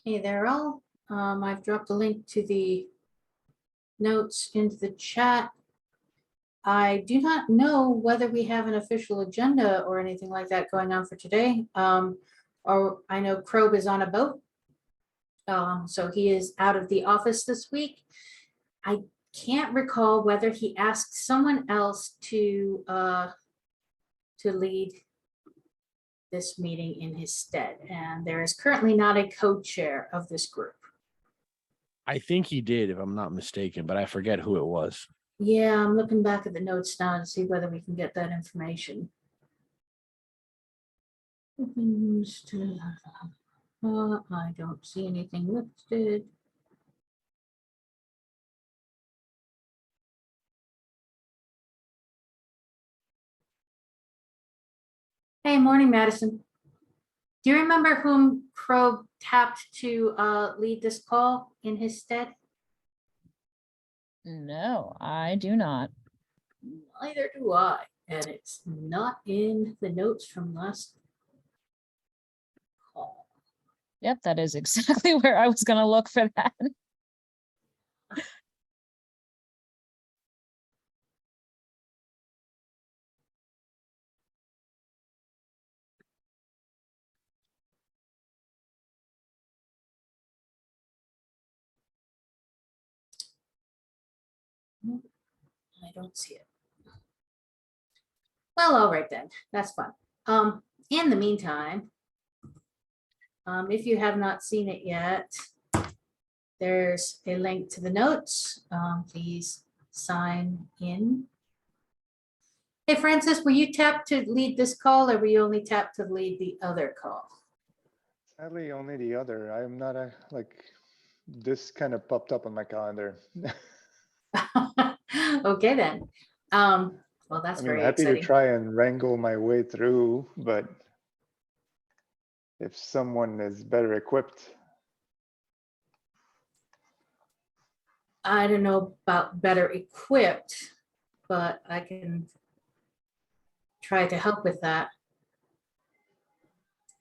Hey there all. I've dropped a link to the notes into the chat. I do not know whether we have an official agenda or anything like that going on for today. Or I know Krob is on a boat. So he is out of the office this week. I can't recall whether he asked someone else to lead this meeting in his stead, and there is currently not a co-chair of this group. I think he did, if I'm not mistaken, but I forget who it was. Yeah, I'm looking back at the notes now to see whether we can get that information. I don't see anything listed. Hey, morning, Madison. Do you remember whom Crow tapped to lead this call in his stead? No, I do not. Neither do I, and it's not in the notes from last call. Yep, that is exactly where I was going to look for that. I don't see it. Well, all right then, that's fun. In the meantime, if you have not seen it yet, there's a link to the notes. Please sign in. Hey, Francis, were you tapped to lead this call, or were you only tapped to lead the other call? Sadly, only the other. I'm not this kind of popped up on my calendar. Okay, then. Well, that's very happy exciting. to try and wrangle my way through, but if someone is better equipped. I don't know about better equipped, but I can try to help with that.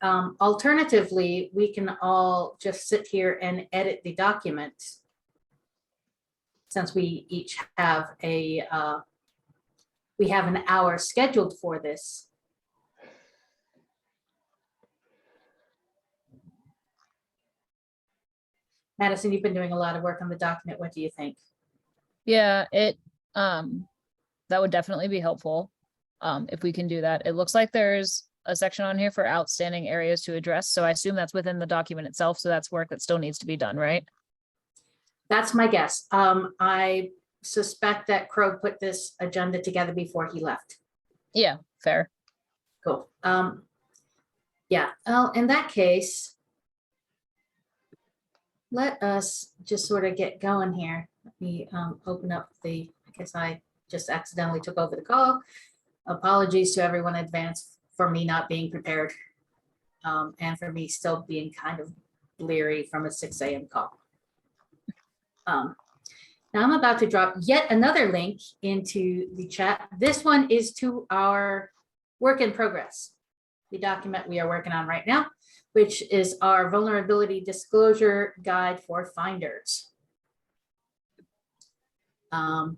Alternatively, we can all just sit here and edit the document, since we each have we have an hour scheduled for this. Madison, you've been doing a lot of work on the document. What do you think? Yeah, that would definitely be helpful if we can do that. It looks like there's a section on here for outstanding areas to address. So I assume that's within the document itself. So that's work that still needs to be done, right? That's my guess. I suspect that Crow put this agenda together before he left. Yeah, fair. Cool. Yeah, well, in that case, let us just sort of get going here. Let me open up I guess I just accidentally took over the call. Apologies to everyone in advance for me not being prepared, and for me still being kind of bleary from a 6 a.m. call. Now I'm about to drop yet another link into the chat. This one is to our work in progress, the document we are working on right now, which is our vulnerability disclosure guide for finders. There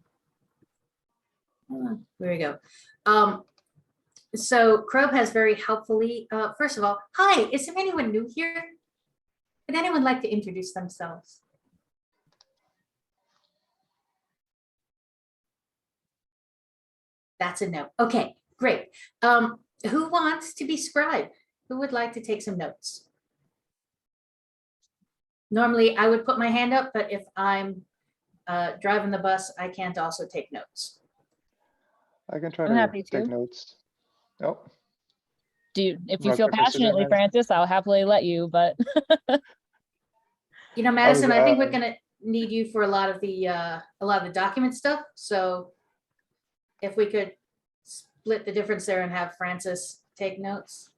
we go. So Crow has very helpfully, first of all, hi, is there anyone new here? Would anyone like to introduce themselves? That's a no. Okay, great. Who wants to be scribe? Who would like to take some notes? Normally I would put my hand up, but if I'm driving the bus, I can't also take notes. I can try I'm to happy take to. notes. Oh, If you Rock, feel paper, scissors, passionately, Madison. Francis, I'll happily let you, but You know, Madison, I think we're uh, gonna need you for a lot of the document stuff. So if we could split the difference there and have Francis take notes.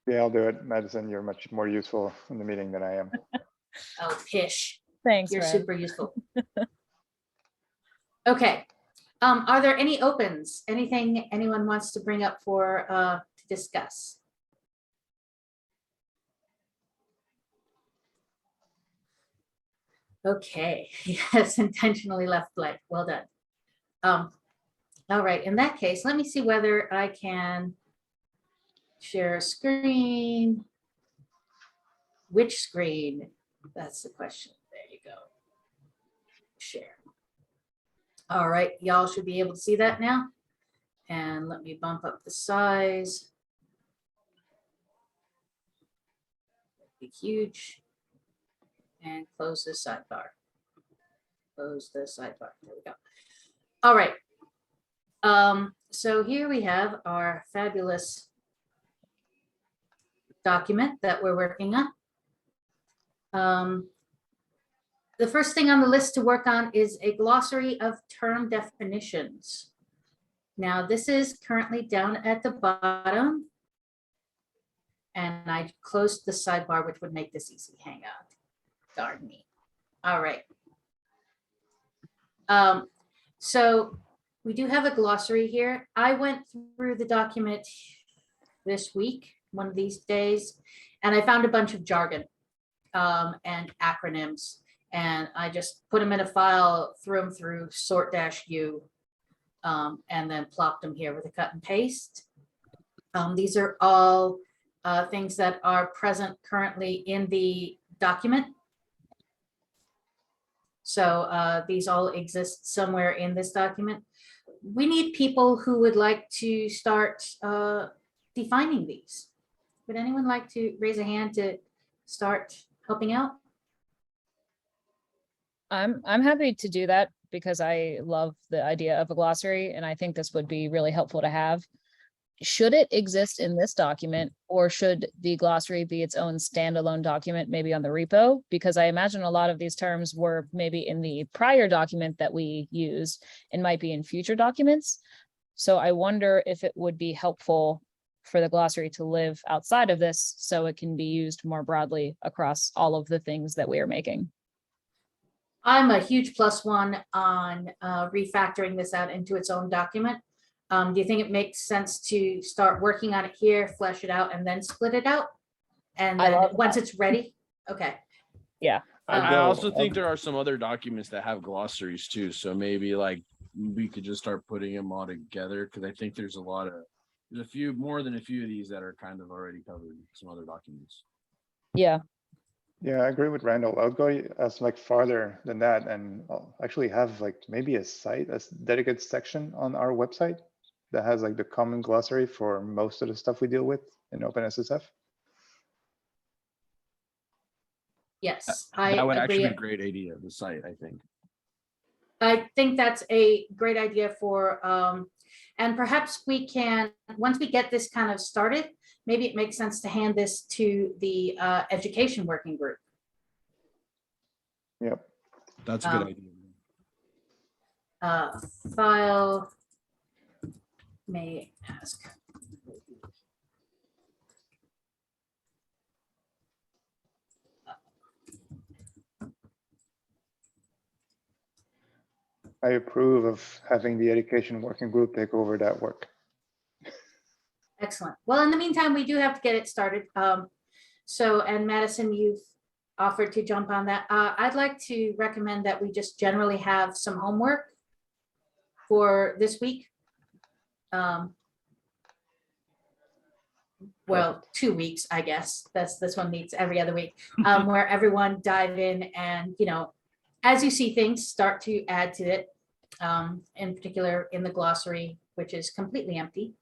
Yeah, I'll do it. Madison, you're much more useful in the meeting than I am. Oh, pish. thanks, You're Fred. super useful. Okay. Are there any opens? Anything anyone wants to bring up for to discuss? Okay, yes, intentionally left blank. Well done. All right, in that case, let me see whether I can share a screen. Which screen? That's the question. There you go. Share. All right, y'all should be able to see that now. And let me bump up the size. Be huge. And close the sidebar. Close the sidebar. There we go. All right. So here we have our fabulous document that we're working on. The first thing on the list to work on is a glossary of term definitions. Now, this is currently down at the bottom. And I closed the sidebar, which would make this easy. Hang on. Darn me. All right. So we do have a glossary here. I went through the document this week, one of these days, and I found a bunch of jargon and acronyms, and I just put them in a file, threw them through sort-u, and then plopped them here with a cut and paste. These are all things that are present currently in the document. So these all exist somewhere in this document. We need people who would like to start defining these. Would anyone like to raise a hand to start helping out? I'm happy to do that because I love the idea of a glossary, and I think this would be really helpful to have. Should it exist in this document, or should the glossary be its own standalone document, maybe on the repo? Because I imagine a lot of these terms were maybe in the prior document that we used and might be in future documents. So I wonder if it would be helpful for the glossary to live outside of this so it can be used more broadly across all of the things that we are making. I'm a huge +1 on refactoring this out into its own document. Do you think it makes sense to start working on it here, flesh it out, and then split it out? And I then love once that. it's ready, okay. Yeah. I also think I'll- there are some other documents that have glossaries too. So maybe like we could just start putting them all together, because I think there's a few more than a few of these that are kind of already covered in some other documents. Yeah. Yeah, I agree with Randall. I'll go as like farther than that, and I'll actually have like maybe a site, a dedicated section on our website that has like the common glossary for most of the stuff we deal with in OpenSSF. Yes, I That would actually agree. be a great idea, the site, I think. I think that's a great idea for, and perhaps we can, once we get this kind of started, maybe it makes sense to hand this to the education working group. Yep. That's a good Um, idea. File may ask. I approve of having the education working group take over that work. Excellent. Well, in the meantime, we do have to get it started. So, and Madison, you've offered to jump on that. I'd like to recommend that we just generally have some homework for this week. Well, 2 weeks, I guess. This one meets every other week, where everyone dive in and, as you see things, start to add to it, in particular in the glossary, which is completely empty.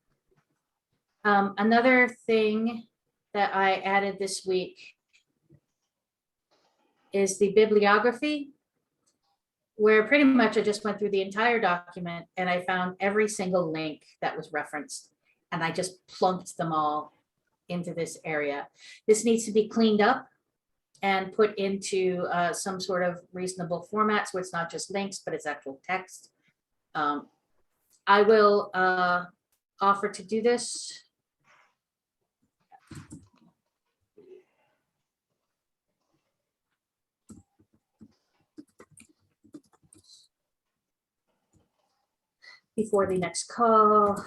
Another thing that I added this week is the bibliography, where pretty much I just went through the entire document and I found every single link that was referenced, and I just plunked them all into this area. This needs to be cleaned up and put into some sort of reasonable format, so it's not just links, but it's actual text. I will offer to do this. Before the next call,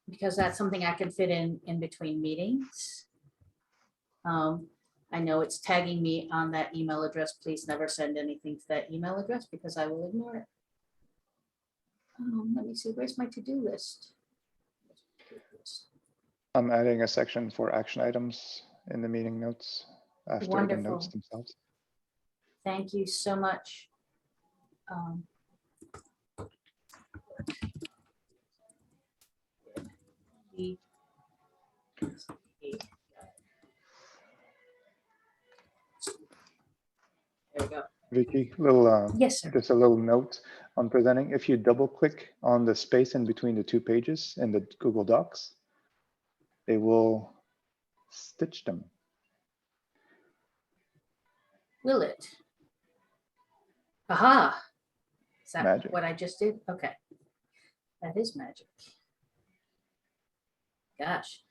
because that's something I can fit in between meetings. I know it's tagging me on that email address. Please never send anything to that email address because I will ignore it. Let me see, where's my to-do list? I'm adding a section for action items in the meeting notes after the notes Wonderful. themselves. Thank you so much. There we go. Vicky, little Yes, sir. just a little note on presenting. If you double click on the space in between the two pages in the Google Docs, they will stitch them. Will it? Aha. Is that Magic. what I just did? Okay. That is magic. Gosh,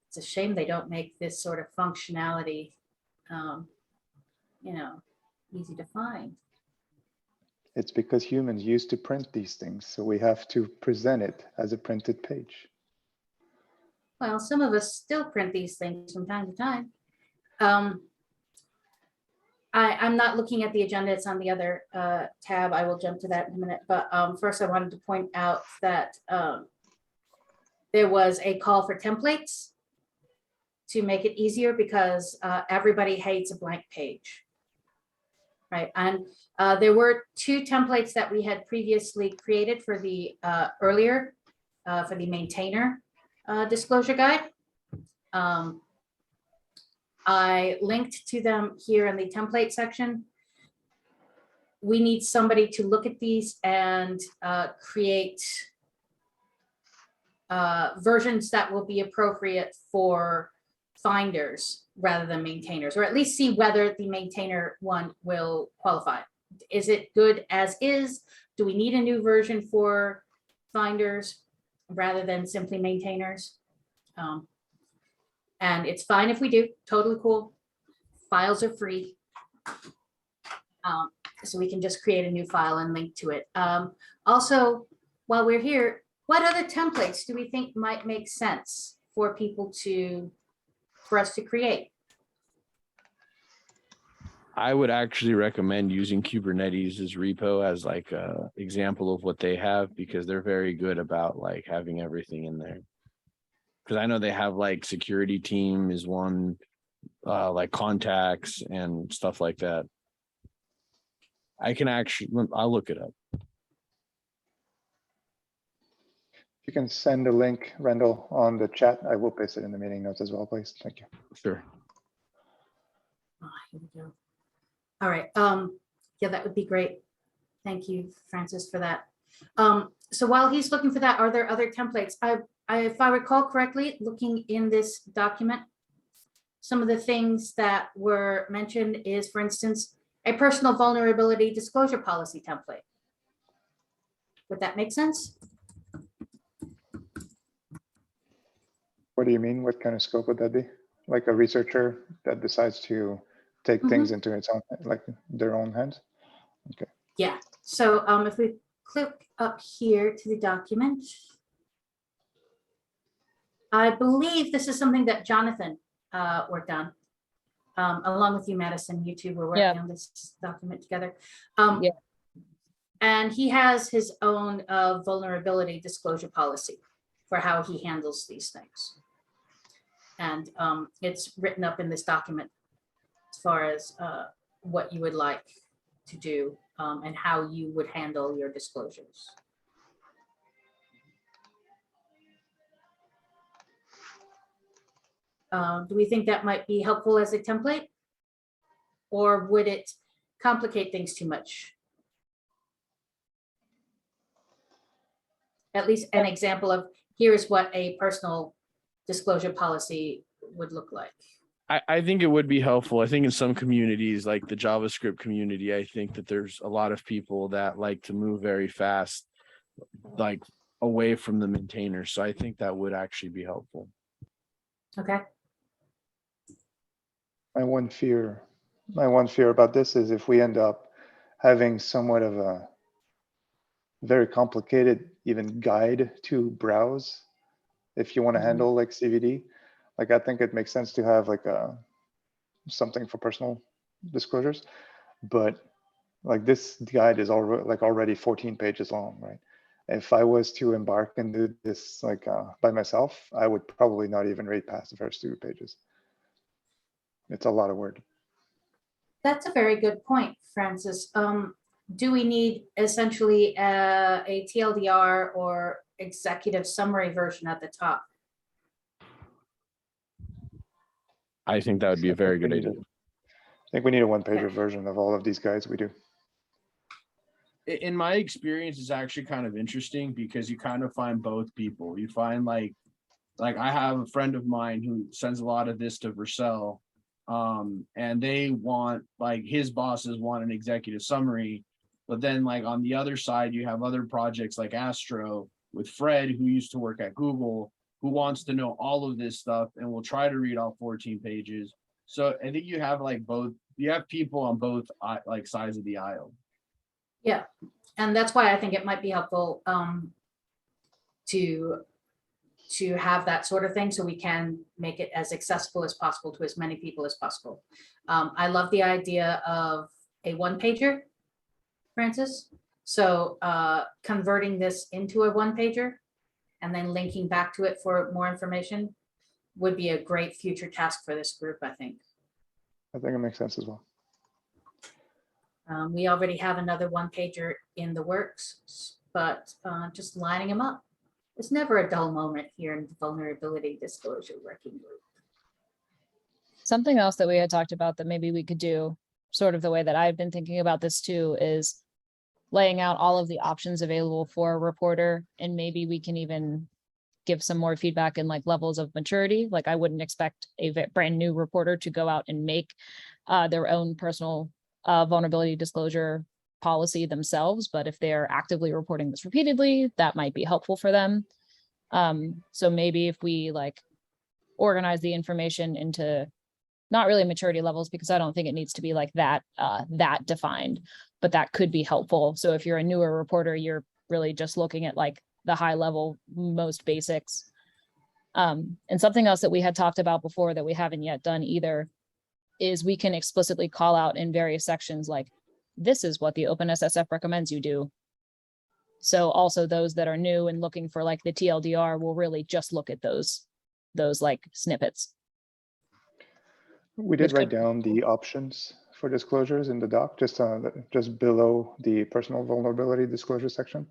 it's a shame they don't make this sort of functionality, you know, easy to find. It's because humans used to print these things, so we have to present it as a printed page. Well, some of us still print these things from time to time. I'm not looking at the agenda, it's on the other tab. I will jump to that in a minute. But first I wanted to point out that there was a call for templates to make it easier because everybody hates a blank page. Right, and there were 2 templates that we had previously created for the earlier for the maintainer disclosure guide. I linked to them here in the template section. We need somebody to look at these and create versions that will be appropriate for finders rather than maintainers, or at least see whether the maintainer one will qualify. Is it good as is? Do we need a new version for finders rather than simply maintainers? And it's fine if we do, totally cool. Files are free. So we can just create a new file and link to it. Also, while we're here, what other templates do we think might make sense for people for us to create? I would actually recommend using Kubernetes as repo as like a example of what they have, because they're very good about like having everything in there. Because I know they have like security team is one, like contacts and stuff like that. I can actually, I'll look it up. You can send a link, Randall, on the chat. I will paste it in the meeting notes as well, please. Thank you. Sure. Oh, here we go. All right. Yeah, that would be great. Thank you, Francis, for that. So while he's looking for that, are there other templates? If I recall correctly, looking in this document, some of the things that were mentioned is, for instance, a personal vulnerability disclosure policy template. Would that make sense? What do you mean? What kind of scope would that be? Like a researcher that decides to take things into its own, like their own hands? Okay. Yeah. So if we click up here to the document, I believe this is something that Jonathan worked on, along with you, Madison. You two were working on this document together. Yeah. And he has his own vulnerability disclosure policy for how he handles these things. And it's written up in this document as far as what you would like to do and how you would handle your disclosures. Do we think that might be helpful as a template? Or would it complicate things too much? At least an example of here's what a personal disclosure policy would look like. I think it would be helpful. I think in some communities, like the JavaScript community, I think that there's a lot of people that like to move very fast, like away from the maintainer. So I think that would actually be helpful. Okay. My one fear about this is if we end up having somewhat of a very complicated even guide to browse, if you want to handle like CVD, like I think it makes sense to have like something for personal disclosures, but like this guide is already 14 pages long, right? If I was to embark and do this like by myself, I would probably not even read past the first 2 pages. It's a lot of word. That's a very good point, Francis. Do we need essentially a TLDR or executive summary version at the top? I think that would be a very good idea. I think we need a one-pager version of all of these guides we do. In my experience, it's actually kind of interesting because you kind of find both people. You find like I have a friend of mine who sends a lot of this to Vercel, and they want, like, his bosses want an executive summary, but then like on the other side, you have other projects like Astro with Fred, who used to work at Google, who wants to know all of this stuff and will try to read all 14 pages. So I think you have like both, you have people on both like sides of the aisle. Yeah, and that's why I think it might be helpful to have that sort of thing so we can make it as accessible as possible to as many people as possible. I love the idea of a one-pager, Francis. So converting this into a one-pager and then linking back to it for more information would be a great future task for this group, I think. I think it makes sense as well. We already have another one-pager in the works, but just lining them up. It's never a dull moment here in the vulnerability disclosure working group. Something else that we had talked about that maybe we could do, sort of the way that I've been thinking about this too, is laying out all of the options available for a reporter, and maybe we can even give some more feedback in like levels of maturity. Like I wouldn't expect a brand new reporter to go out and make their own personal vulnerability disclosure policy themselves, but if they're actively reporting this repeatedly, that might be helpful for them. So maybe if we like organize the information into not really maturity levels, because I don't think it needs to be like that that defined, but that could be helpful. So if you're a newer reporter, you're really just looking at like the high level, most basics. And something else that we had talked about before that we haven't yet done either is we can explicitly call out in various sections like, this is what the OpenSSF recommends you do. So also those that are new and looking for like the TLDR will really just look at those like snippets. We did Which write could- down the options for disclosures in the doc, just below the personal vulnerability disclosure section.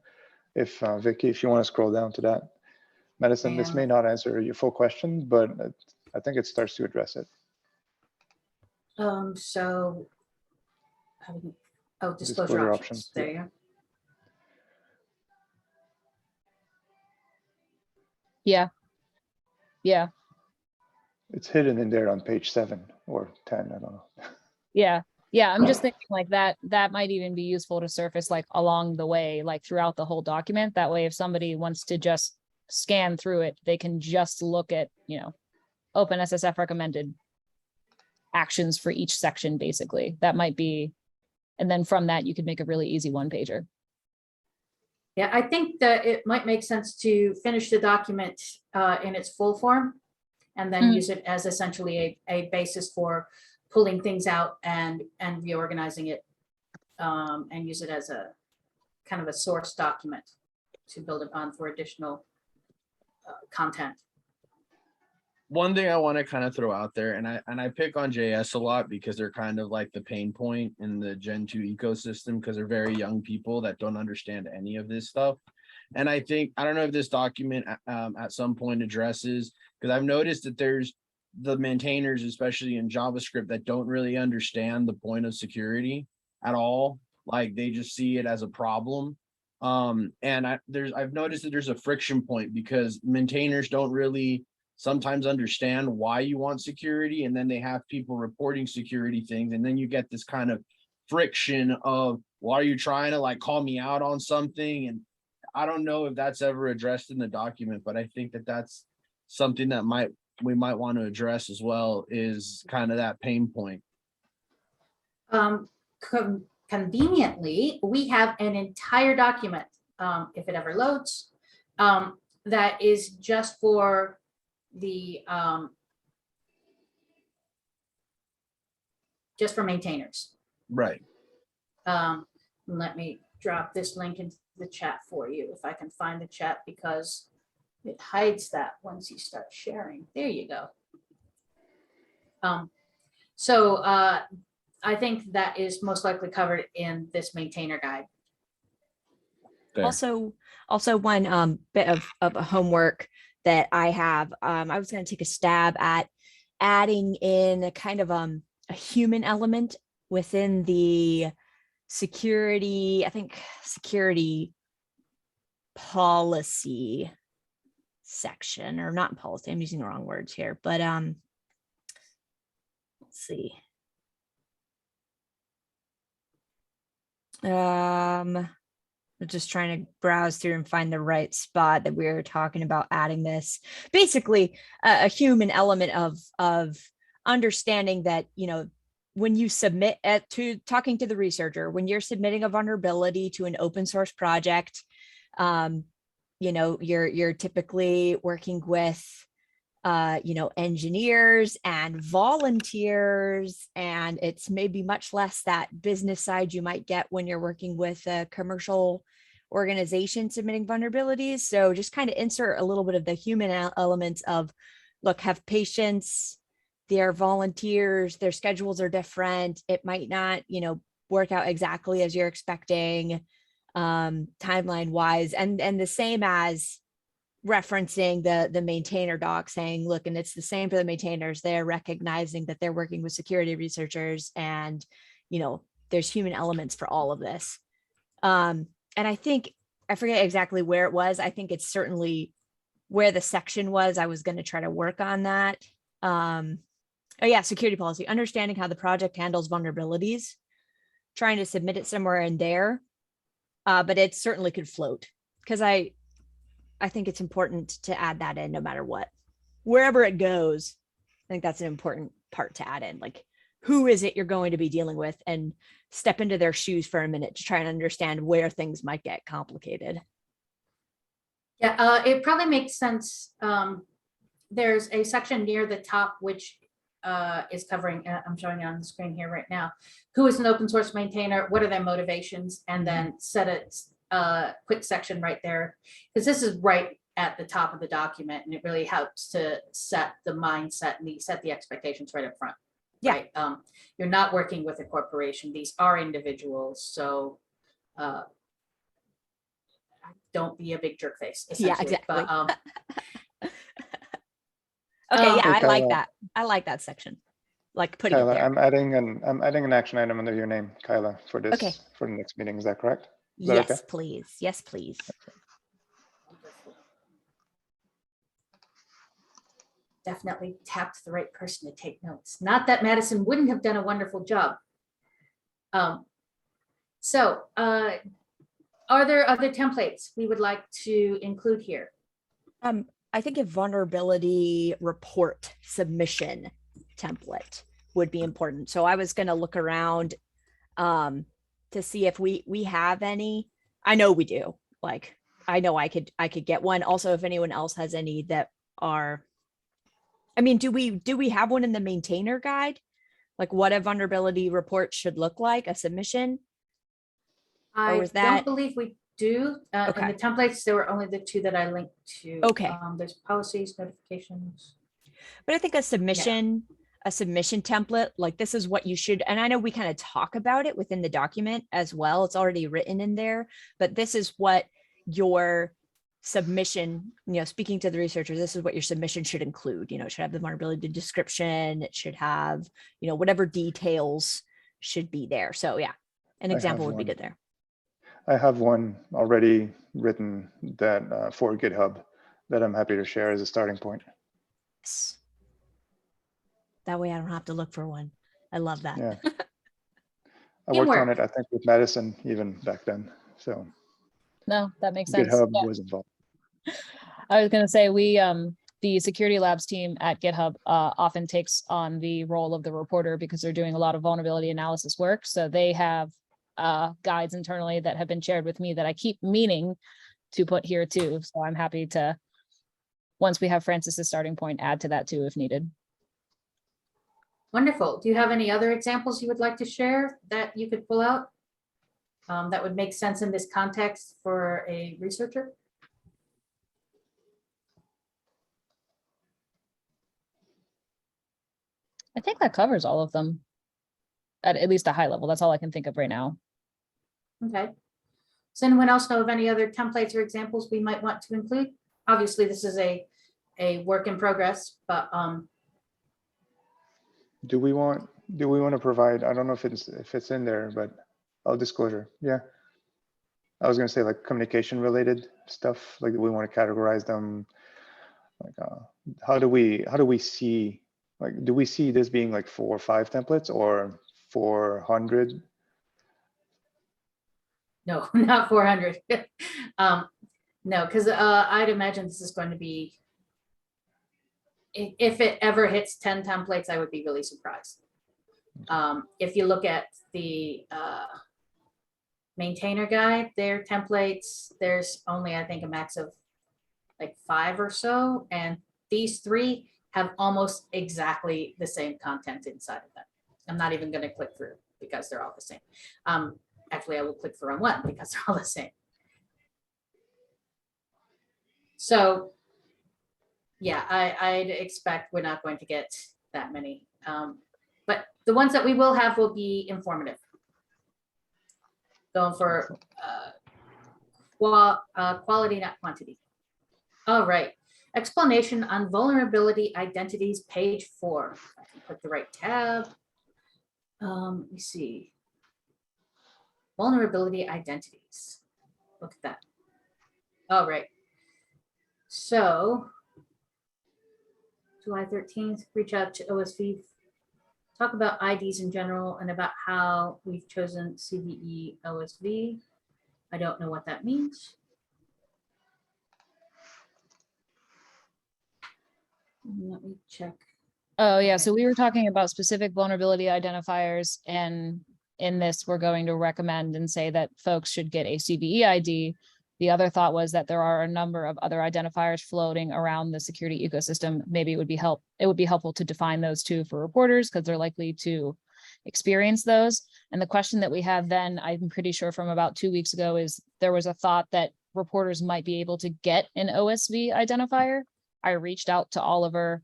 If Vicky, if you want to scroll down to that. Madison, this may not answer your full question, but I think it starts to address it. So, disclosure options. There you go. Yeah. It's hidden in there on page 7 or 10, I don't know. Yeah. I'm just thinking like that might even be useful to surface like along the way, like throughout the whole document. That way, if somebody wants to just scan through it, they can just look at, OpenSSF recommended actions for each section, basically. That might be, and then from that, you could make a really easy one-pager. Yeah, I think that it might make sense to finish the document in its full form and then use it as essentially a basis for pulling things out and reorganizing it and use it as a kind of a source document to build upon for additional content. One thing I want to kind of throw out there, and I pick on JS a lot because they're kind of like the pain point in the Gen 2 ecosystem, because they're very young people that don't understand any of this stuff. And I think, I don't know if this document at some point addresses, because I've noticed that there's the maintainers, especially in JavaScript, that don't really understand the point of security at all. Like they just see it as a problem. And I've noticed that there's a friction point because maintainers don't really sometimes understand why you want security, and then they have people reporting security things, and then you get this kind of friction of, well, are you trying to like call me out on something? And I don't know if that's ever addressed in the document, but I think that that's something that we might want to address as well, is kind of that pain point. Conveniently, we have an entire document, if it ever loads, that is just for the just for maintainers. Right. Let me drop this link into the chat for you if I can find the chat, because it hides that once you start sharing. There you go. I think that is most likely covered in this maintainer guide. There. Also one bit of a homework that I have. I was going to take a stab at adding in a kind of a human element within the security, I think security policy section, or not policy, I'm using the wrong words here, but let's see. I'm just trying to browse through and find the right spot that we were talking about adding this. Basically, a human element of understanding that, you know, when you submit to talking to the researcher, when you're submitting a vulnerability to an open source project, you know, you're typically working with you know, engineers and volunteers, and it's maybe much less that business side you might get when you're working with a commercial organization submitting vulnerabilities. So just kind of insert a little bit of the human elements of, look, have patience, they're volunteers, their schedules are different, it might not, you know, work out exactly as you're expecting, timeline wise, and the same as referencing the maintainer doc, saying, look, and it's the same for the maintainers, they're recognizing that they're working with security researchers, and, you know, there's human elements for all of this. And I think, I forget exactly where it was, I think it's certainly where the section was. I was going to try to work on that. Oh yeah, security policy, understanding how the project handles vulnerabilities, trying to submit it somewhere in there, but it certainly could float, because I think it's important to add that in no matter what. Wherever it goes, I think that's an important part to add in. Like, who is it you're going to be dealing with, and step into their shoes for a minute to try and understand where things might get complicated. Yeah, it probably makes sense. There's a section near the top which is covering, I'm showing it on the screen here right now, who is an open source maintainer, what are their motivations, and then set a quick section right there, because this is right at the top of the document, and it really helps to set the mindset and set the expectations right up front. Yeah. Right? You're not working with a corporation, these are individuals, so don't be a big jerk face. Yeah, exactly. But, okay, yeah, Hey, I like Kyla. that. I like that section. Like putting it Kyla, there. I'm adding an action item under your name, Kyla, for this, Okay. for the next meeting. Is that correct? Is that Yes, okay? please. Yes, please. definitely tapped the right person to take notes. Not that Madison wouldn't have done a wonderful job. Are there other templates we would like to include here? I think a vulnerability report submission template would be important. So I was going to look around to see if we have any. I know we do. Like, I know I could get one. Also, if anyone else has any that are, I mean, do we have one in the maintainer guide? Like what a vulnerability report should look like, a submission? I was that- don't believe we do. Okay. In the templates, there were only the two that I linked to. Okay. There's policies, notifications. But I think a submission template, like this is what you should, and I know we kind of talk about it within the document as well. It's already written in there, but this is what your submission, you know, speaking to the researchers, this is what your submission should include. You know, it should have the vulnerability description. It should have, you know, whatever details should be there. So yeah, an I example have would be one. good there. I have one already written that for GitHub that I'm happy to share as a starting point. Yes. That way I don't have to look for one. I love that. Yeah. I worked on Teamwork. it, I think, with Madison even back then. So No, that makes sense. GitHub Yeah. was involved. I was going to say, we, the security labs team at GitHub often takes on the role of the reporter because they're doing a lot of vulnerability analysis work. So they have guides internally that have been shared with me that I keep meaning to put here too. So I'm happy to, once we have Francis's starting point, add to that too if needed. Wonderful. Do you have any other examples you would like to share that you could pull out? That would make sense in this context for a researcher? I think that covers all of them. At least a high level. That's all I can think of right now. Okay. Does anyone else know of any other templates or examples we might want to include? Obviously, this is a work in progress, but Do we want to provide, I don't know if it's in there, but I'll disclosure. Yeah. I was gonna say like communication related stuff, like we want to categorize them. Like how do we see, like, do we see this being like 4 or 5 templates or 400? no, not 400. No, because I'd imagine this is going to be, if it ever hits 10 templates, I would be really surprised. If you look at the maintainer guide, their templates, there's only, I think, a max of like 5 or so, and these 3 have almost exactly the same content inside of them. I'm not even going to click through because they're all the same. Actually, I will click through on one because they're all the same. So yeah, I'd expect we're not going to get that many. But the ones that we will have will be informative. Going for quality, not quantity. All right. Explanation on vulnerability identities, page 4. I can click the right tab. Let me see. Vulnerability identities. Look at that. All right. So July 13th, reach out to OSV, talk about IDs in general and about how we've chosen CVE OSV. I don't know what that means. Let me check. Oh, yeah. Okay. So we were talking about specific vulnerability identifiers, and in this, we're going to recommend and say that folks should get a CVE ID. The other thought was that there are a number of other identifiers floating around the security ecosystem. Maybe it would be helpful to define those too for reporters, because they're likely to experience those. And the question that we have then, I'm pretty sure from about 2 weeks ago, is there was a thought that reporters might be able to get an OSV identifier. I reached out to Oliver,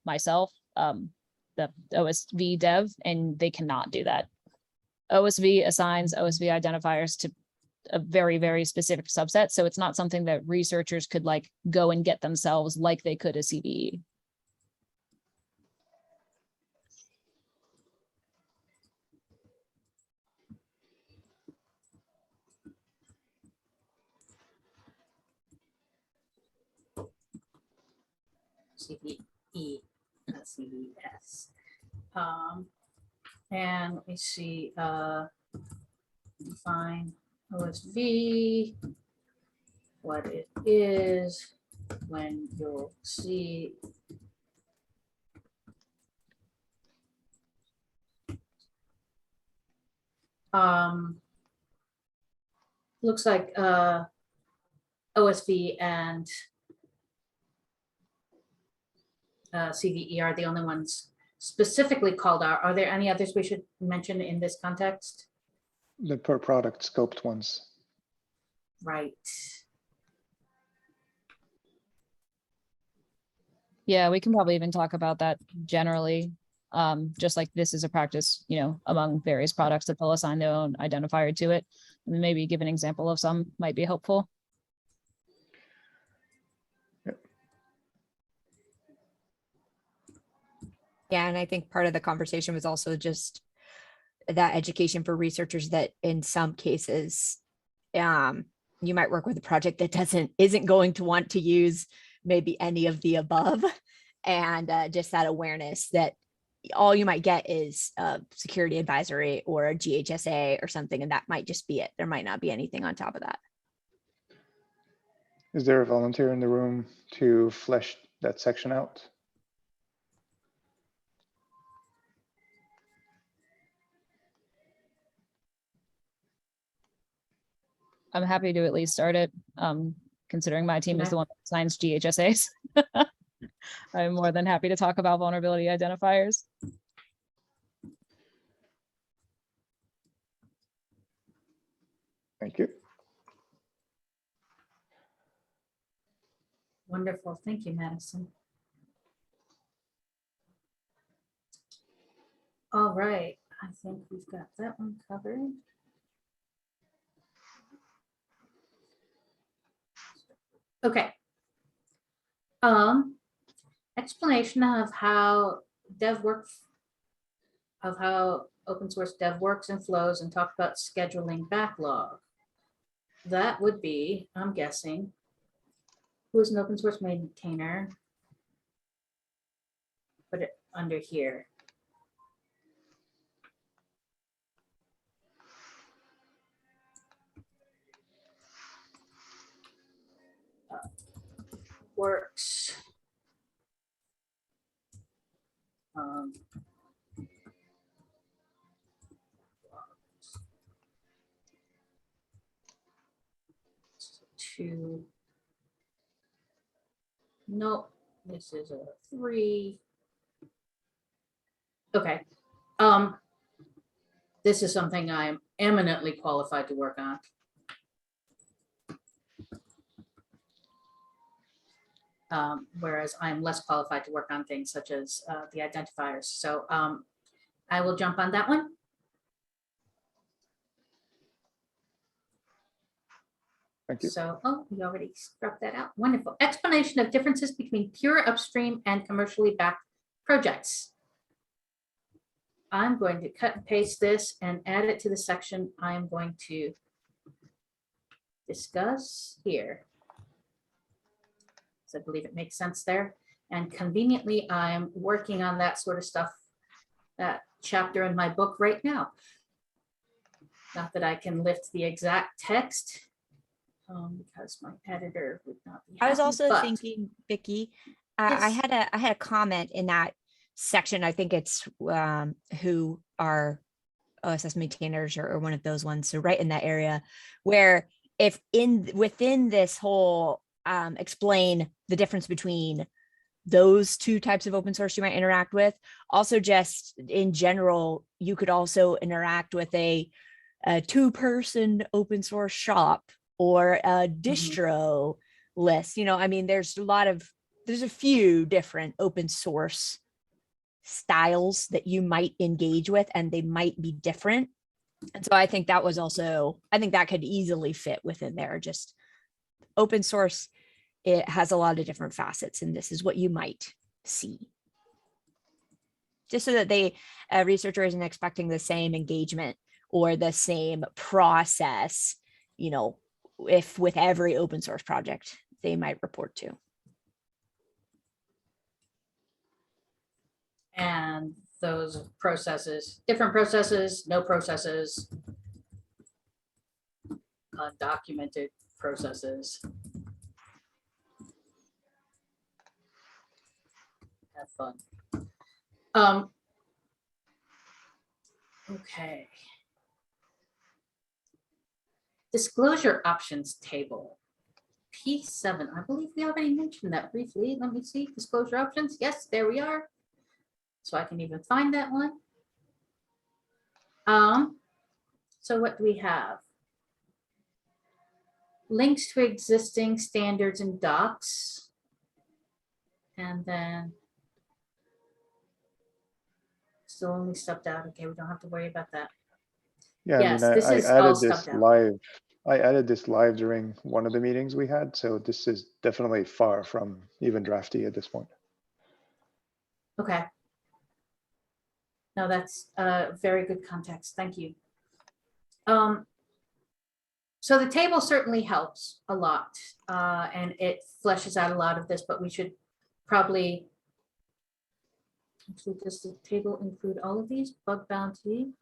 myself, the OSV dev, and they cannot do that. OSV assigns OSV identifiers to a very, very specific subset. So it's not something that researchers could like go and get themselves like they could a CVE. CVE, not CVS. And let me see, define OSV, what it is, when you'll see. Looks like OSV and CVE are the only ones specifically called out. Are there any others we should mention in this context? The per product scoped ones. Right. Yeah, we can probably even talk about that generally. Just like this is a practice, you know, among various products that they'll assign their own identifier to it. And maybe give an example of some might be helpful. Yeah, and I think part of the conversation was also just that education for researchers that in some cases, you might work with a project that isn't going to want to use maybe any of the above, and just that awareness that all you might get is a security advisory or a GHSA or something, and that might just be it. There might not be anything on top of that. Is there a volunteer in the room to flesh that section out? I'm happy to at least start it, considering my team is Okay. the one that assigns GHSAs. I'm more than happy to talk about vulnerability identifiers. Thank you. Wonderful. Thank you, Madison. All right. I think we've got that one covered. Okay. Explanation of how dev works, of how open source dev works and flows, and talk about scheduling backlog. That would be, I'm guessing, who is an open source maintainer? Put it under here. Works. Two. Nope, this is a 3. Okay. This is something I'm eminently qualified to work on. Whereas I'm less qualified to work on things such as the identifiers. So I will jump on that one. Thank you. So, oh, you already struck that out. Wonderful. Explanation of differences between pure upstream and commercially backed projects. I'm going to cut and paste this and add it to the section I'm going to discuss here. So I believe it makes sense there. And conveniently, I'm working on that sort of stuff, that chapter in my book right now. Not that I can lift the exact text because my editor would not be happy. I was also but thinking, Vicky, I Yes. had a comment in that section. I think it's who are OSS maintainers or one of those ones. So right in that area where if within this whole explain the difference between those two types of open source you might interact with. Also, just in general, you could also interact with a 2-person open source shop or a distro list. You know, I mean, there's a few different open source styles that you might engage with, and they might be different. And so I think that was also, I think that could easily fit within there. Just open source, it has a lot of different facets, and this is what you might see. Just so that a researcher isn't expecting the same engagement or the same process, you know, if with every open source project they might report to. And those processes, different processes, no processes, documented processes. Have fun. Okay. Disclosure options table. P7, I believe we already mentioned that briefly. Let me see, disclosure options. Yes, there we are. So I can even find that one. So what do we have? Links to existing standards and docs. And then still only stubbed out. Okay, we don't have to worry about that. Yeah, Yes, I mean, this I is all added this stubbed out. live. I added this live during one of the meetings we had, so this is definitely far from even drafty at this point. Okay. No, that's very good context. Thank you. So the table certainly helps a lot, and it fleshes out a lot of this, but we should probably, actually, does the table include all of these? Bug bounty.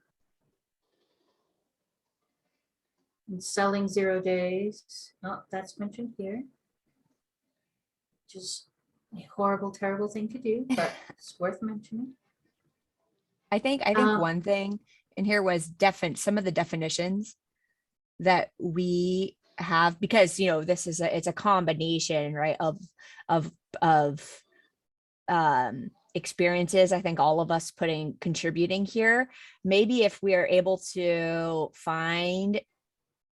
And selling 0 days. Oh, that's mentioned here. Which is a horrible, terrible thing to do, but it's worth mentioning. I think one thing in here was some of the definitions that we have, because, you know, this is it's a combination, right, of experiences. I think all of us contributing here. Maybe if we are able to find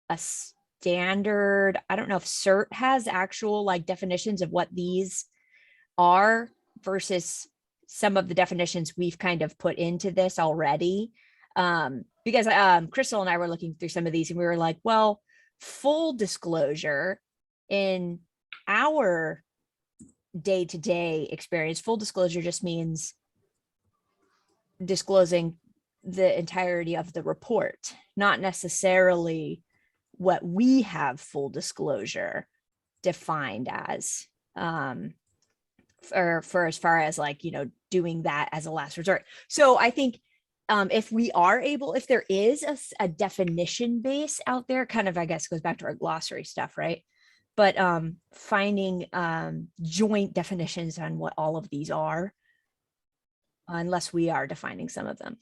a standard. I don't know if CERT has actual like definitions of what these are versus some of the definitions we've kind of put into this already. Because Crystal and I were looking through some of these and we were like, well, full disclosure in our day-to-day experience, full disclosure just means disclosing the entirety of the report, not necessarily what we have full disclosure defined as, for as far as like, doing that as a last resort. So I think if we are able, if there is a definition base out there, kind of, I guess, goes back to our glossary stuff, right? But finding joint definitions on what all of these are, unless we are defining some of them.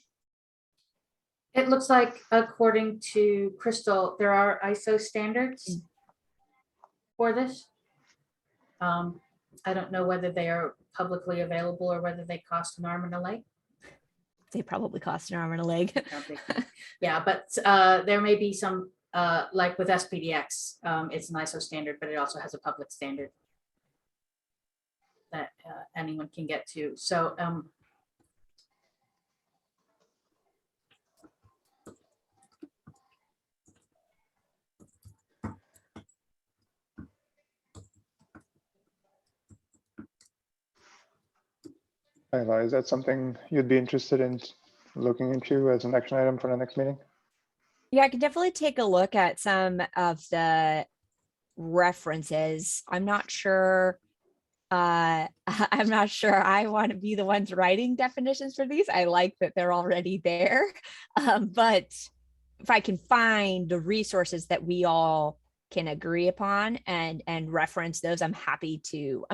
It looks like according to Crystal, there are ISO standards for this. I don't know whether they are publicly available or whether they cost an arm and a leg. They probably cost an arm and a leg. Yeah, but there may be some, like with SPDX, it's an ISO standard, but it also has a public standard that anyone can get to. So Ayla, is that something you'd be interested in looking into as an action item for the next meeting? Yeah, I could definitely take a look at some of the references. I'm not sure. I'm not sure I want to be the ones writing definitions for these. I like that they're already there. But if I can find the resources that we all can agree upon and reference those, I'm happy to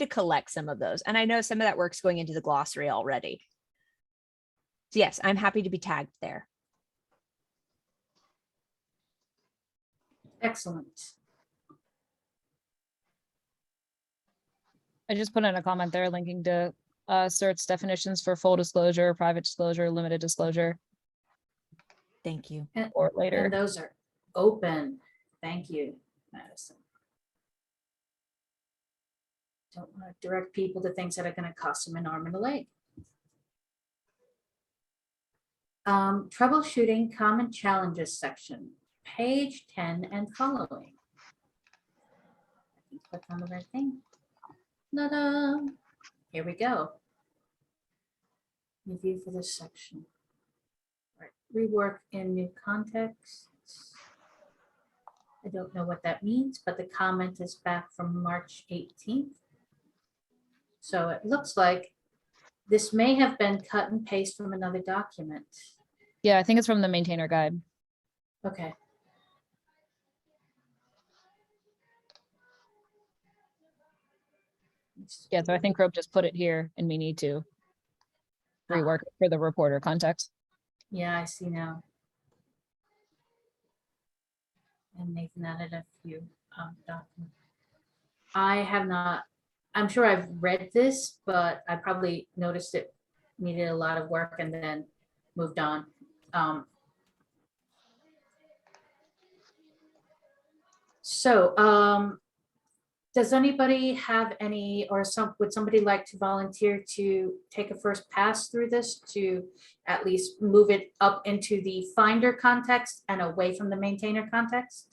collect some of those. And I know some of that work's going into the glossary already. So yes, I'm happy to be tagged there. excellent. I just put in a comment there linking to CERT's definitions for full disclosure, private disclosure, limited disclosure, Thank you. or later. And those are open. Thank you, Madison. Don't want to direct people to things that are going to cost them an arm and a leg. Troubleshooting common challenges section, page 10 and following. Click on the right thing. Ta-da! Here we go. Review for this section. All right. Rework in new contexts. I don't know what that means, but the comment is back from March 18th. So it looks like this may have been cut and paste from another document. Yeah, I think it's from the maintainer guide. Okay. Yeah, so I think Rope just put it here and we need to rework it for the reporter context. Yeah, I see now. And Nathan added a few documents. I have not, I'm sure I've read this, but I probably noticed it needed a lot of work and then moved on. Does anybody have any, or would somebody like to volunteer to take a first pass through this to at least move it up into the finder context and away from the maintainer context?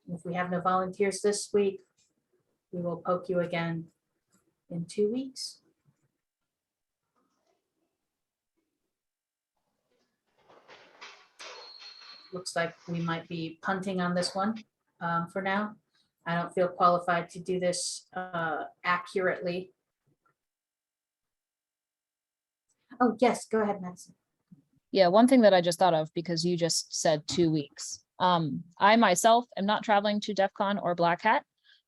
If we have no volunteers this week, we will poke you again in 2 weeks. Looks like we might be punting on this one for now. I don't feel qualified to do this accurately. Oh, yes, go ahead, Madison. Yeah, one thing that I just thought of, because you just said 2 weeks. I myself am not traveling to DEF CON or Black Hat,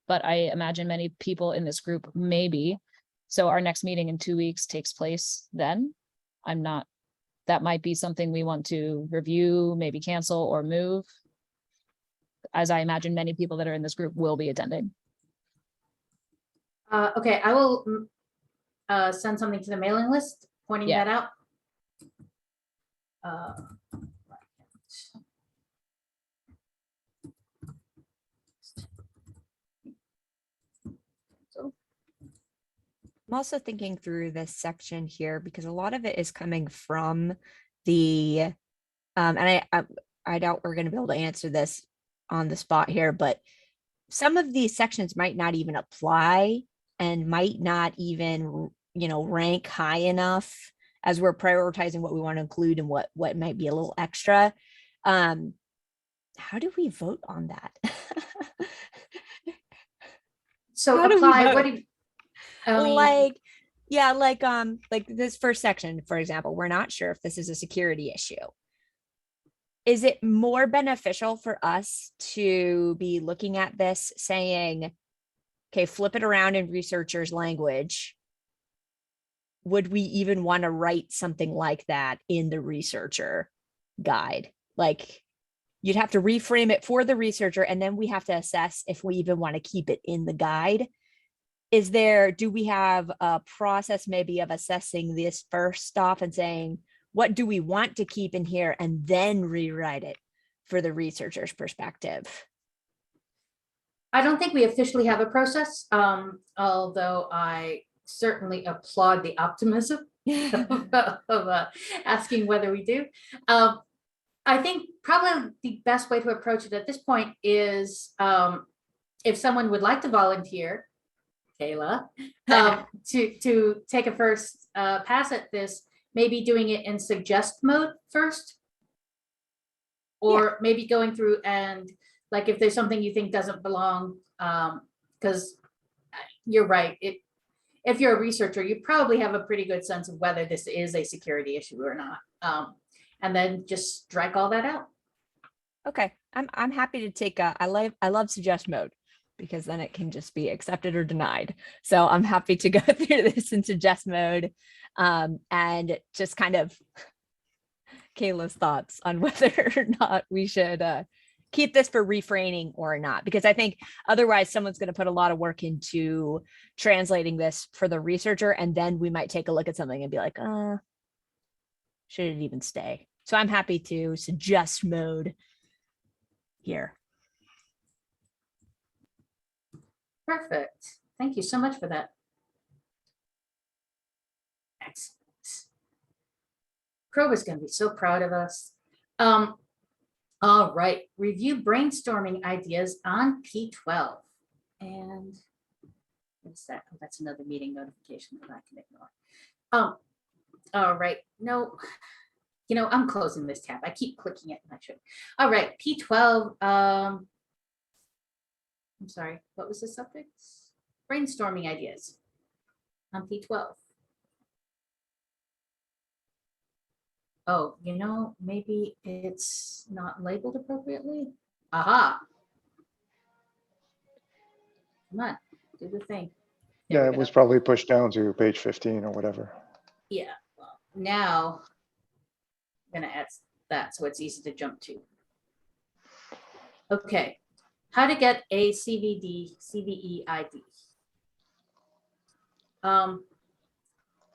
but I imagine many people in this group may be. So our next meeting in 2 weeks takes place then. I'm not, that might be something we want to review, maybe cancel or move, as I imagine many people that are in this group will be attending. Okay, I will send something to the mailing list pointing Yeah. that out. uh, so, I'm also thinking through this section here because a lot of it is coming from the, and I doubt we're going to be able to answer this on the spot here, but some of these sections might not even apply and might not even, rank high enough as we're prioritizing what we want to include and what might be a little extra. How do we vote on that? so How do we apply, vote? what do you, I mean, like this first section, for example, we're not sure if this is a security issue. Is it more beneficial for us to be looking at this saying, okay, flip it around in researchers' language? Would we even want to write something like that in the researcher guide? Like, you'd have to reframe it for the researcher, and then we have to assess if we even want to keep it in the guide. Do we have a process maybe of assessing this first off and saying, what do we want to keep in here, and then rewrite it for the researcher's perspective? I don't think we officially have a process, although I certainly applaud the optimism of asking whether we do. I think probably the best way to approach it at this point is if someone would like to volunteer, Kayla, to take a first pass at this, maybe doing it in suggest mode first, or maybe going through and like if there's something you think doesn't belong, because you're right, if you're a researcher, you probably have a pretty good sense of whether this is a security issue or not, and then just strike all that out. Okay, I'm happy to take I love suggest mode because then it can just be accepted or denied. So I'm happy to go through this in suggest mode, and just kind of Kayla's thoughts on whether or not we should keep this for reframing or not, because I think otherwise someone's going to put a lot of work into translating this for the researcher, and then we might take a look at something and be like, should it even stay? So I'm happy to suggest mode here. Perfect. Thank you so much for that. Excellent. Crow is going to be so proud of us. All right, review brainstorming ideas on P12. And what's that? Oh, that's another meeting notification that I can ignore. All right, no, I'm closing this tab. I keep clicking it and I should. All right, P12. I'm sorry, what was the subject? Brainstorming ideas on P12. Oh, maybe it's not labeled appropriately. Aha. Come on, do the thing. There Yeah, we it was go. probably pushed down to page 15 or whatever. Yeah, well, now I'm gonna add that so it's easy to jump to. Okay, how to get a CVE ID.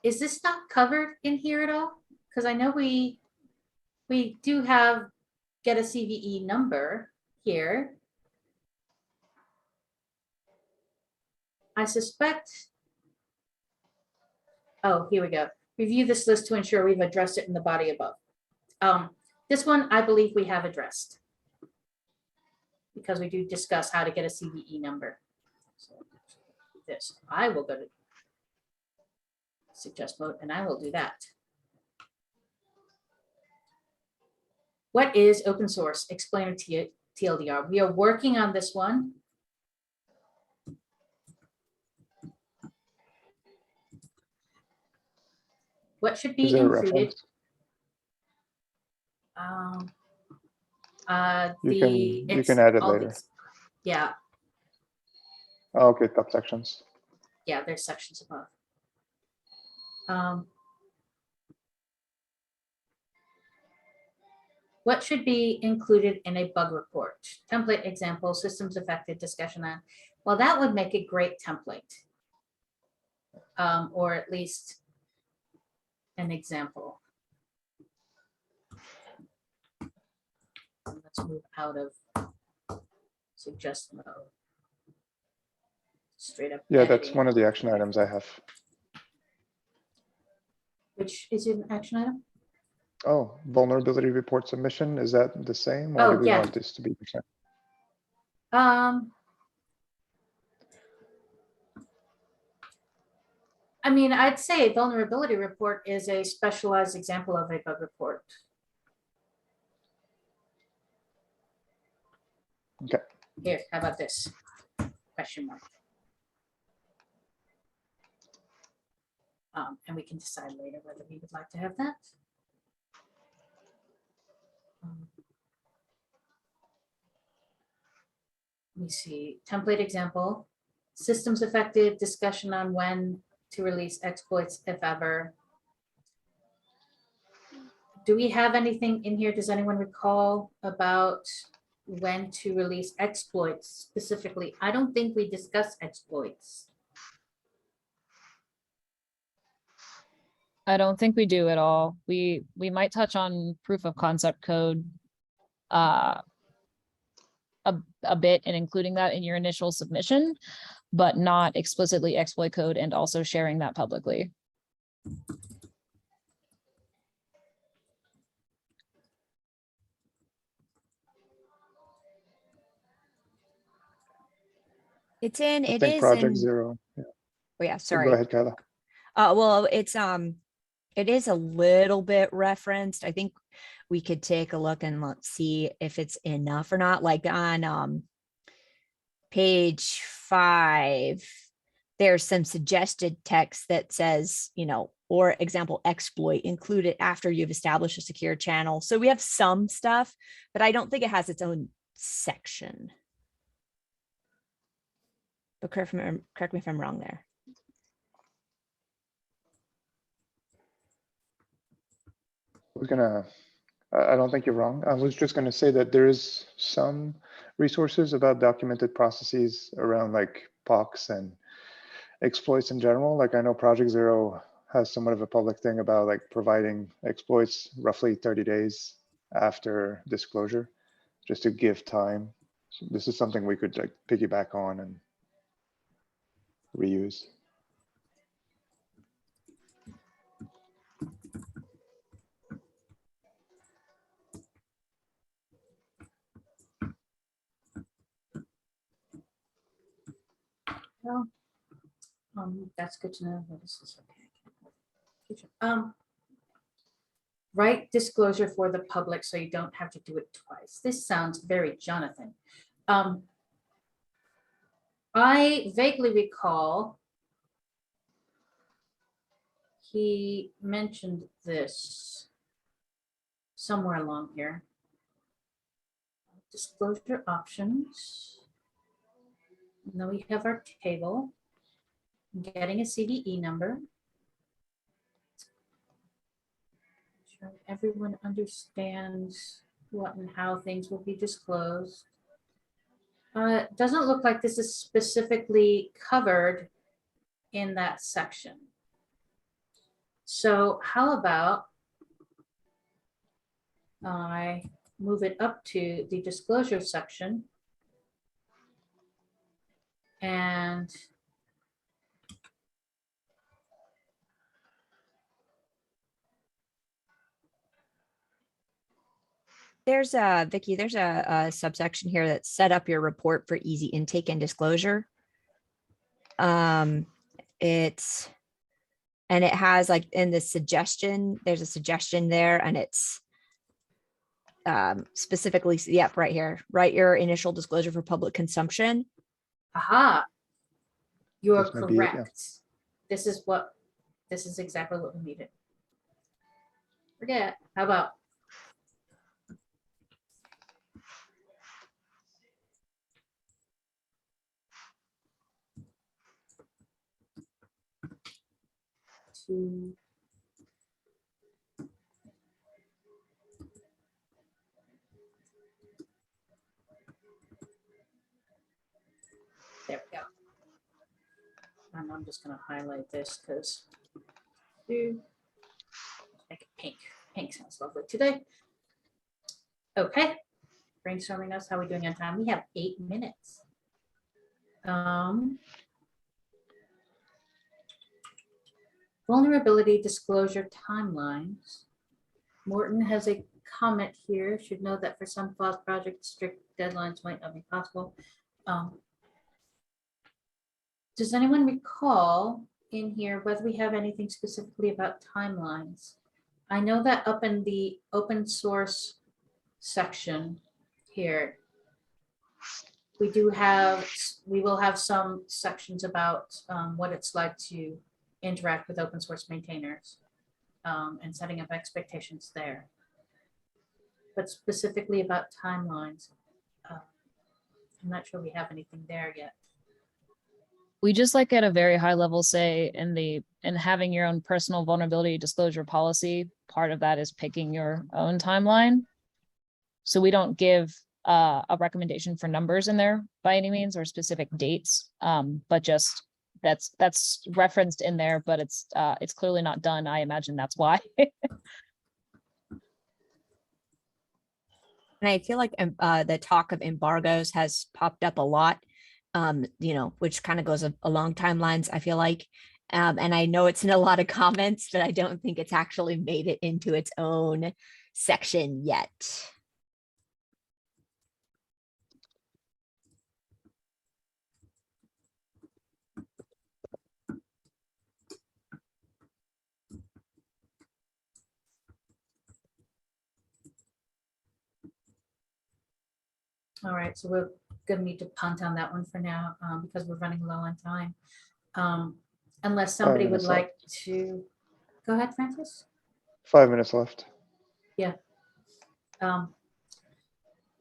Is this not covered in here at all? Because I know we do have get a CVE number here. I suspect. Oh, here we go. Review this list to ensure we've addressed it in the body above. This one, I believe we have addressed because we do discuss how to get a CVE number. So this, I will go to suggest mode and I will do that. What is open source? Explainer TLDR. We are working on this one. What should be Is there a included? reference? You can add it later. Yeah. Oh, okay, top sections. Yeah, there's sections above. What should be included in a bug report? Template example, systems affected, discussion on. Well, that would make a great template. Or at least an example. Let's move out of suggest mode. Straight up. Yeah, that's editing. one of the action items I have. Which is an action item? Oh, vulnerability report submission, is that the same? Or Oh, do we yeah. want this to be percent? I mean, I'd say vulnerability report is a specialized example of a bug report. Okay. Here, how about this? Question mark. And we can decide later whether we would like to have that. Let me see, template example, systems affected, discussion on when to release exploits, if ever. Do we have anything in here? Does anyone recall about when to release exploits specifically? I don't think we discussed exploits. I don't think we do at all. We might touch on proof of concept code a bit and including that in your initial submission, but not explicitly exploit code and also sharing that publicly. It's in, I it think is project in, zero. Yeah. oh yeah, So sorry. go ahead, Kyla. Well, it is a little bit referenced. I think we could take a look and let's see if it's enough or not. Like on page 5, there's some suggested text that says, you know, or example exploit, include it after you've established a secure channel. So we have some stuff, but I don't think it has its own section. But correct me if I'm wrong there. I don't think you're wrong. I was just gonna say that there is some resources about documented processes around like POCs and exploits in general. Like I know Project Zero has somewhat of a public thing about like providing exploits roughly 30 days after disclosure, just to give time. So this is something we could like piggyback on and reuse. Well, that's good to know. This is okay. Write disclosure for the public so you don't have to do it twice. This sounds very Jonathan. I vaguely recall he mentioned this somewhere along here. Disclosure options. And then we have our table. Getting a CVE number. Sure everyone understands what and how things will be disclosed. It doesn't look like this is specifically covered in that section. So how about I move it up to the disclosure section and There's Vicky, there's a subsection here that set up your report for easy intake and disclosure. And it has like in the suggestion, there's a suggestion there and it's specifically, yep, right here, write your initial disclosure for public consumption. aha, you're This might be it, yeah. correct. This is exactly what we needed. Forget, how about? There we go. And I'm just gonna highlight this because make it pink. Pink sounds lovely today. Okay, brainstorming us. How are we doing on time? We have 8 minutes. Vulnerability disclosure timelines. Morton has a comment here. Should know that for some FOSS projects, strict deadlines might not be possible. Does anyone recall in here whether we have anything specifically about timelines? I know that up in the open source section here, we will have some sections about what it's like to interact with open source maintainers and setting up expectations there. But specifically about timelines, I'm not sure we have anything there yet. We just like at a very high level say in having your own personal vulnerability disclosure policy, part of that is picking your own timeline. So we don't give a recommendation for numbers in there by any means or specific dates, but just that's referenced in there, but it's clearly not done. I imagine that's why. And I feel like the talk of embargoes has popped up a lot, which kind of goes along timelines, I feel like. And I know it's in a lot of comments, but I don't think it's actually made it into its own section yet. All right, so we're gonna need to punt on that one for now because we're running low on time. Unless somebody would minutes like to, go ahead, Francis. 5 minutes left.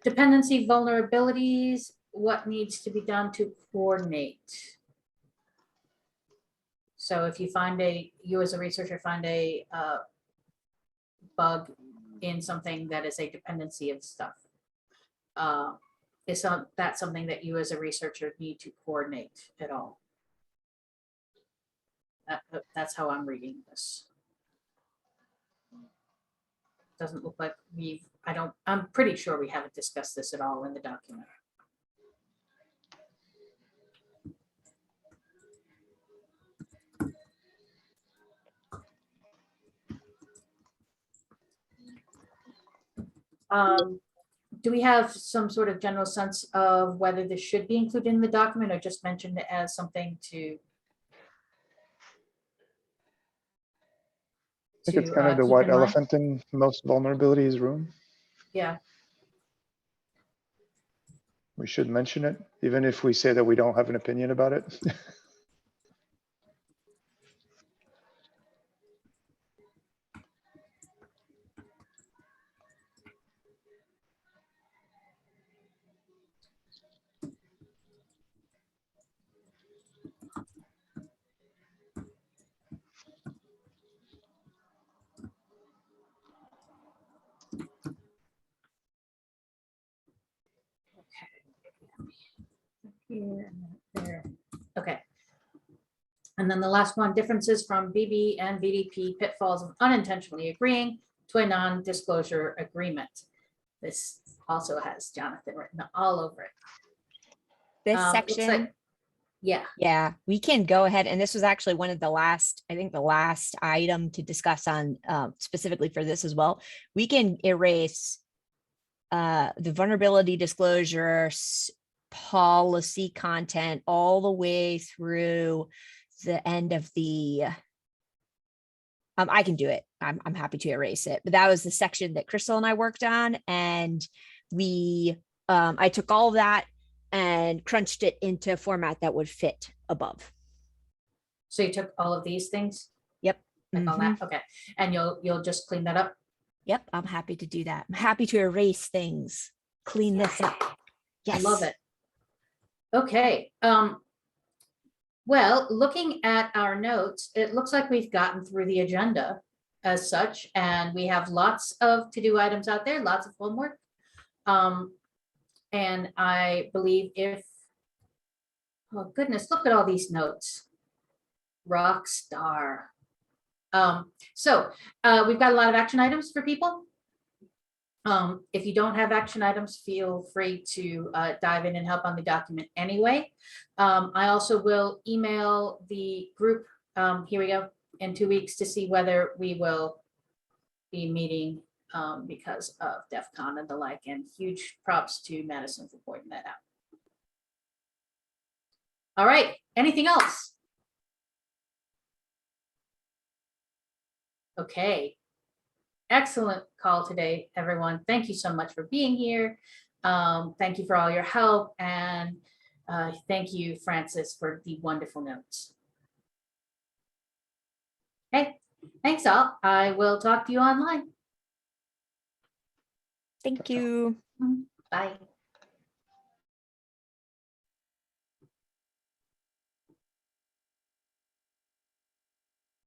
Dependency vulnerabilities, what needs to be done to coordinate? So if you you as a researcher find a bug in something that is a dependency of stuff, is that something that you as a researcher need to coordinate at all? That's how I'm reading this. Doesn't look like I'm pretty sure we haven't discussed this at all in the document. Do we have some sort of general sense of whether this should be included in the document or just mentioned as something to? I think it's kind of the keep white in mind? elephant in most vulnerabilities room. Yeah. We should mention it, even if we say that we don't have an opinion about it. Here and there. Okay. And then the last one, differences from BB and VDP pitfalls of unintentionally agreeing to a non-disclosure agreement. This also has Jonathan written all over it. This Looks section, like- yeah. we can go ahead. And this was actually one of the last, I think the last item to discuss on specifically for this as well. We can erase the vulnerability disclosure policy content all the way through the end of the I can do it. I'm happy to erase it. But that was the section that Crystal and I worked on, and we I took all of that and crunched it into a format that would fit above. So you took all of these things? Yep. Like all that? Okay. And you'll just clean that up? Yep, I'm happy to do that. I'm happy to erase things, clean this up. Yes. I love it. Okay. Well, looking at our notes, it looks like we've gotten through the agenda as such, and we have lots of to-do items out there, lots of homework. And I believe oh goodness, look at all these notes. Rock star. So we've got a lot of action items for people. If you don't have action items, feel free to dive in and help on the document anyway. I also will email the group, here we go, in 2 weeks to see whether we will be meeting because of DEF CON and the like, and huge props to Madison for pointing that out. All right, anything else? Okay. Excellent call today, everyone. Thank you so much for being here. Thank you for all your help, and thank you, Francis, for the wonderful notes. Okay, thanks all. I will talk to you online. Thank you. Bye.